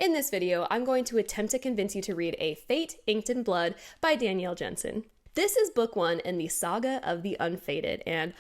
In this video, I'm going to attempt to convince you to read A Fate Inked in Blood by Danielle Jensen. This is book 1 in the Saga of the Unfated, and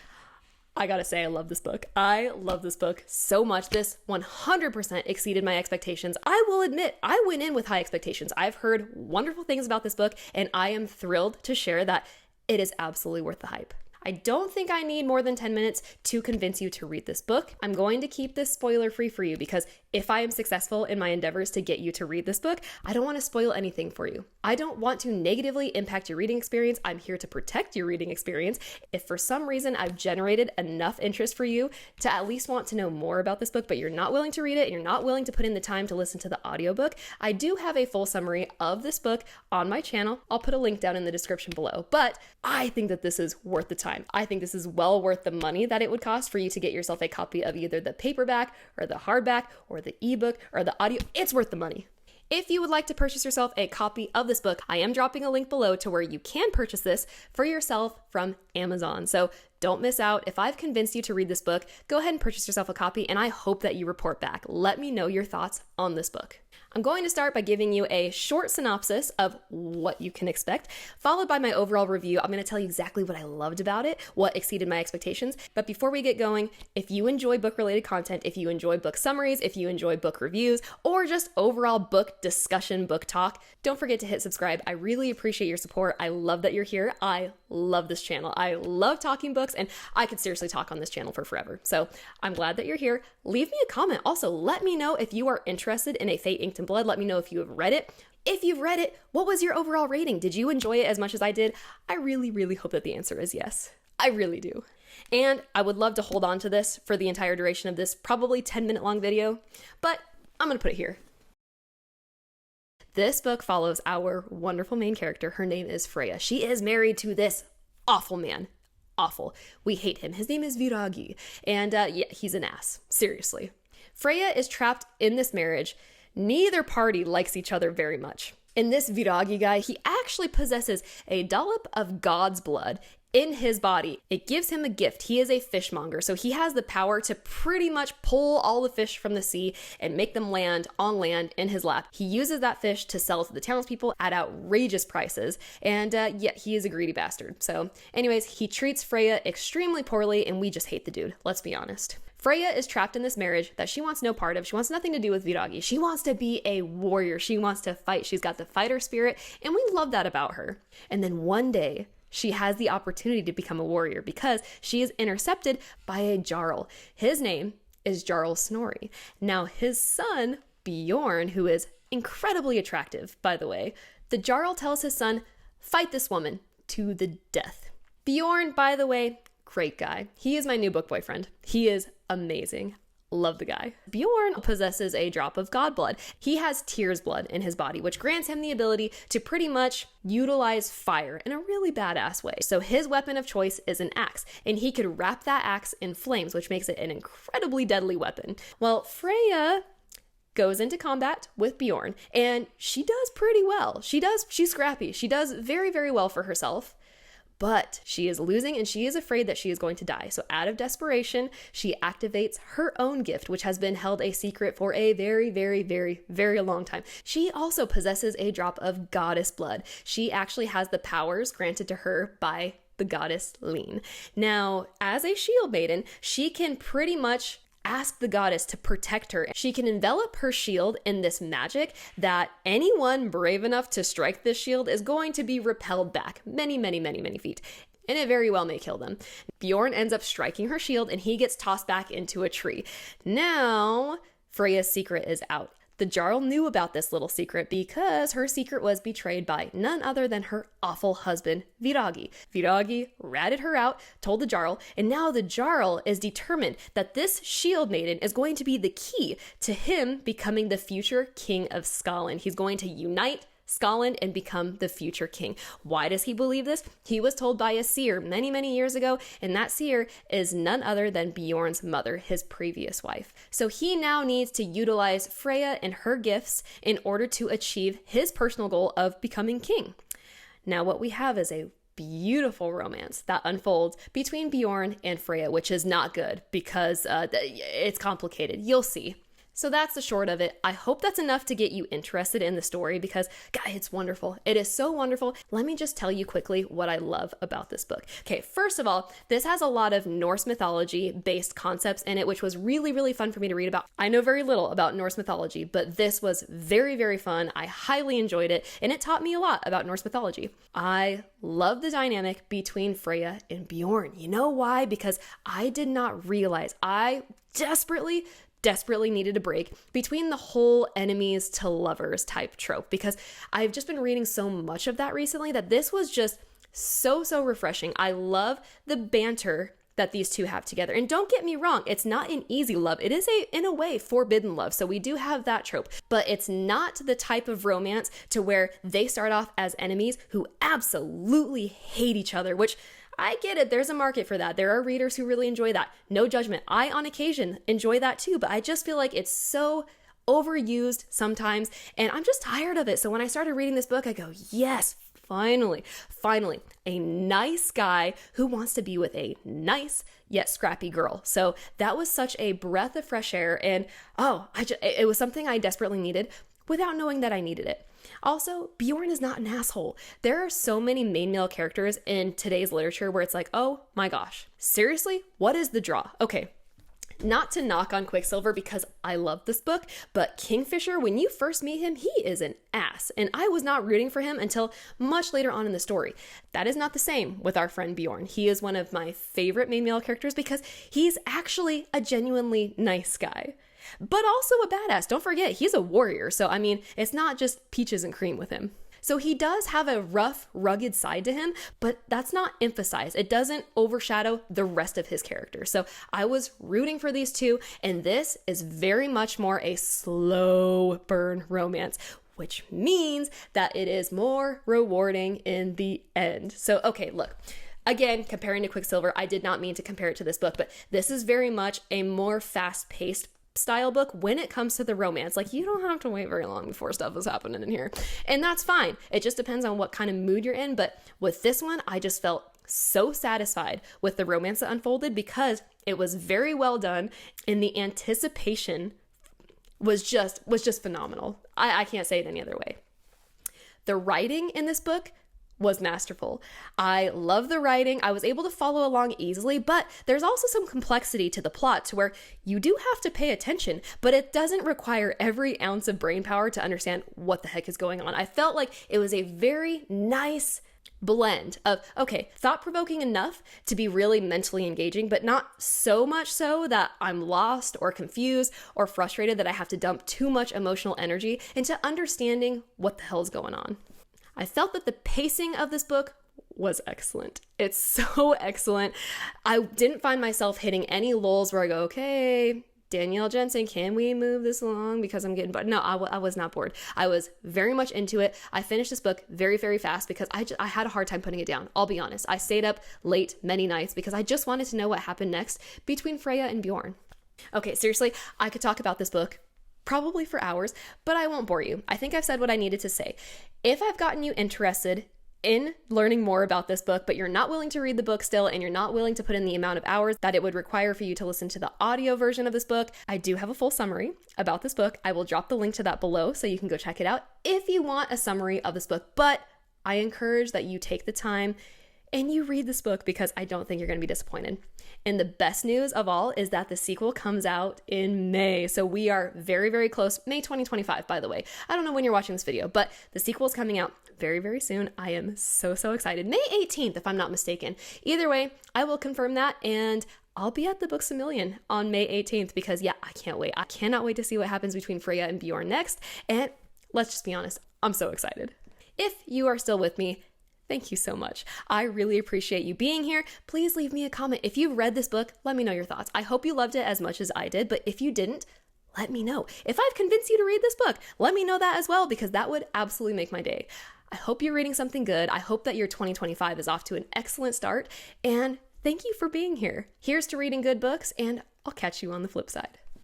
I gotta say, I love this book. I love this book so much. This 100% exceeded my expectations. I will admit, I went in with high expectations. I've heard wonderful things about this book, and I am thrilled to share that it is absolutely worth the hype. I don't think I need more than 10 minutes to convince you to read this book. I'm going to keep this spoiler free for you because if I am successful in my endeavors to get you to read this book, I don't want to spoil anything for you. I don't want to negatively impact your reading experience. I'm here to protect your reading experience. If for some reason I've generated enough interest for you to at least want to know more about this book, but you're not willing to read it and you're not willing to put in the time to listen to the audiobook, I do have a full summary of this book on my channel. I'll put a link down in the description below, but I think that this is worth the time. I think this is well worth the money that it would cost for you to get yourself a copy of either the paperback or the hardback or the ebook or the audio. It's worth the money. If you would like to purchase yourself a copy of this book, I am dropping a link below to where you can purchase this for yourself from Amazon. So don't miss out. If I've convinced you to read this book, go ahead and purchase yourself a copy, and I hope that you report back. Let me know your thoughts on this book. I'm going to start by giving you a short synopsis of what you can expect, followed by my overall review. I'm going to tell you exactly what I loved about it, what exceeded my expectations. But before we get going, if you enjoy book-related content, if you enjoy book summaries, if you enjoy book reviews, or just overall book discussion, book talk, don't forget to hit subscribe. I really appreciate your support. I love that you're here. I love this channel. I love talking books, and I could seriously talk on this channel for forever. So I'm glad that you're here. Leave me a comment. Also, let me know if you are interested in A Fate Inked in Blood. Let me know if you have read it. If you've read it, what was your overall rating? Did you enjoy it as much as I did? I really, really hope that the answer is yes. I really do. And I would love to hold on to this for the entire duration of this probably 10-minute long video, but I'm going to put it here. This book follows our wonderful main character. Her name is Freya. She is married to this awful man. Awful. We hate him. His name is Viragi. And yeah, he's an ass. Seriously. Freya is trapped in this marriage. Neither party likes each other very much. And this Viragi guy, he actually possesses a dollop of God's blood in his body. It gives him a gift. He is a fishmonger, so he has the power to pretty much pull all the fish from the sea and make them land on land in his lap. He uses that fish to sell to the townspeople at outrageous prices, and yeah, he is a greedy bastard. So anyways, he treats Freya extremely poorly, and we just hate the dude, let's be honest. Freya is trapped in this marriage that she wants no part of. She wants nothing to do with Viragi. She wants to be a warrior. She wants to fight. She's got the fighter spirit, and we love that about her. And then one day, she has the opportunity to become a warrior because she is intercepted by a Jarl. His name is Jarl Snorri. Now, his son, Bjorn, who is incredibly attractive, by the way, the Jarl tells his son, fight this woman to the death. Bjorn, by the way, great guy. He is my new book boyfriend. He is amazing. Love the guy. Bjorn possesses a drop of god blood. He has Tyr's blood in his body, which grants him the ability to pretty much utilize fire in a really badass way. So his weapon of choice is an axe, and he could wrap that axe in flames, which makes it an incredibly deadly weapon. Well, Freya goes into combat with Bjorn, and she does pretty well. She's scrappy. She does very, very well for herself. But she is losing and she is afraid that she is going to die. So out of desperation, she activates her own gift, which has been held a secret for a very, very, very, very long time. She also possesses a drop of goddess blood. She actually has the powers granted to her by the goddess Lene. Now, as a shield maiden, she can pretty much ask the goddess to protect her. She can envelop her shield in this magic that anyone brave enough to strike this shield is going to be repelled back many, many, many, many feet. And it very well may kill them. Bjorn ends up striking her shield and he gets tossed back into a tree. Now, Freya's secret is out. The Jarl knew about this little secret because her secret was betrayed by none other than her awful husband, Viragi. Viragi ratted her out, told the Jarl, and now the Jarl is determined that this shield maiden is going to be the key to him becoming the future king of Scotland. He's going to unite Scotland and become the future king. Why does he believe this? He was told by a seer many, many years ago, and that seer is none other than Bjorn's mother, his previous wife. So he now needs to utilize Freya and her gifts in order to achieve his personal goal of becoming king. Now what we have is a beautiful romance that unfolds between Bjorn and Freya, which is not good because it's complicated. You'll see. So that's the short of it. I hope that's enough to get you interested in the story because, guys, it's wonderful. It is so wonderful. Let me just tell you quickly what I love about this book. Okay, first of all, this has a lot of Norse mythology-based concepts in it, which was really, really fun for me to read about. I know very little about Norse mythology, but this was very, very fun. I highly enjoyed it, and it taught me a lot about Norse mythology. I love the dynamic between Freya and Bjorn. You know why? Because I did not realize I desperately needed a break between the whole enemies to lovers type trope, because I've just been reading so much of that recently that this was just so refreshing. I love the banter that these two have together. And don't get me wrong, it's not an easy love. It is in a way, forbidden love. So we do have that trope, but it's not the type of romance to where they start off as enemies who absolutely hate each other, which I get it. There's a market for that. There are readers who really enjoy that. No judgment. I, on occasion, enjoy that too, but I just feel like it's so overused sometimes, and I'm just tired of it. So when I started reading this book, I go, yes, finally, a nice guy who wants to be with a nice yet scrappy girl. So that was such a breath of fresh air, and it was something I desperately needed without knowing that I needed it. Also, Bjorn is not an asshole. There are so many main male characters in today's literature where it's like, oh my gosh, seriously? What is the draw? Okay, not to knock on Quicksilver because I love this book, but Kingfisher, when you first meet him, he is an ass, and I was not rooting for him until much later on in the story. That is not the same with our friend Bjorn. He is one of my favorite main male characters because he's actually a genuinely nice guy, but also a badass. Don't forget, he's a warrior, so I mean, it's not just peaches and cream with him. So he does have a rough, rugged side to him, but that's not emphasized. It doesn't overshadow the rest of his character. So I was rooting for these two, and this is very much more a slow burn romance, which means that it is more rewarding in the end. So, okay, look. Again, comparing to Quicksilver, I did not mean to compare it to this book, but this is very much a more fast-paced style book when it comes to the romance. Like, you don't have to wait very long before stuff is happening in here, and that's fine. It just depends on what kind of mood you're in, but with this one, I just felt so satisfied with the romance that unfolded because it was very well done, and the anticipation was just phenomenal. I can't say it any other way. The writing in this book was masterful. I love the writing. I was able to follow along easily, but there's also some complexity to the plot to where you do have to pay attention, but it doesn't require every ounce of brain power to understand what the heck is going on. I felt like it was a very nice blend of, okay, thought-provoking enough to be really mentally engaging, but not so much so that I'm lost or confused or frustrated that I have to dump too much emotional energy into understanding what the hell's going on. I felt that the pacing of this book was excellent. It's so excellent. I didn't find myself hitting any lulls where I go, okay, Danielle Jensen, can we move this along because I'm getting bored? No, I was not bored. I was very much into it. I finished this book very, very fast because I had a hard time putting it down. I'll be honest. I stayed up late many nights because I just wanted to know what happened next between Freya and Bjorn. Okay, seriously, I could talk about this book probably for hours, but I won't bore you. I think I've said what I needed to say. If I've gotten you interested in learning more about this book, but you're not willing to read the book still, and you're not willing to put in the amount of hours that it would require for you to listen to the audio version of this book, I do have a full summary about this book. I will drop the link to that below so you can go check it out if you want a summary of this book, but I encourage that you take the time and you read this book because I don't think you're going to be disappointed. And the best news of all is that the sequel comes out in May. So we are very, very close. May 2025, by the way. I don't know when you're watching this video, but the sequel is coming out very, very soon. I am so excited. May 18th, if I'm not mistaken. Either way, I will confirm that, and I'll be at the Books A Million on May 18th because, yeah, I can't wait. I cannot wait to see what happens between Freya and Bjorn next. And let's just be honest, I'm so excited. If you are still with me, thank you so much. I really appreciate you being here. Please leave me a comment. If you read this book, let me know your thoughts. I hope you loved it as much as I did, but if you didn't, let me know. If I've convinced you to read this book, let me know that as well, because that would absolutely make my day. I hope you're reading something good. I hope that your 2025 is off to an excellent start, and thank you for being here. Here's to reading good books, and I'll catch you on the flip side.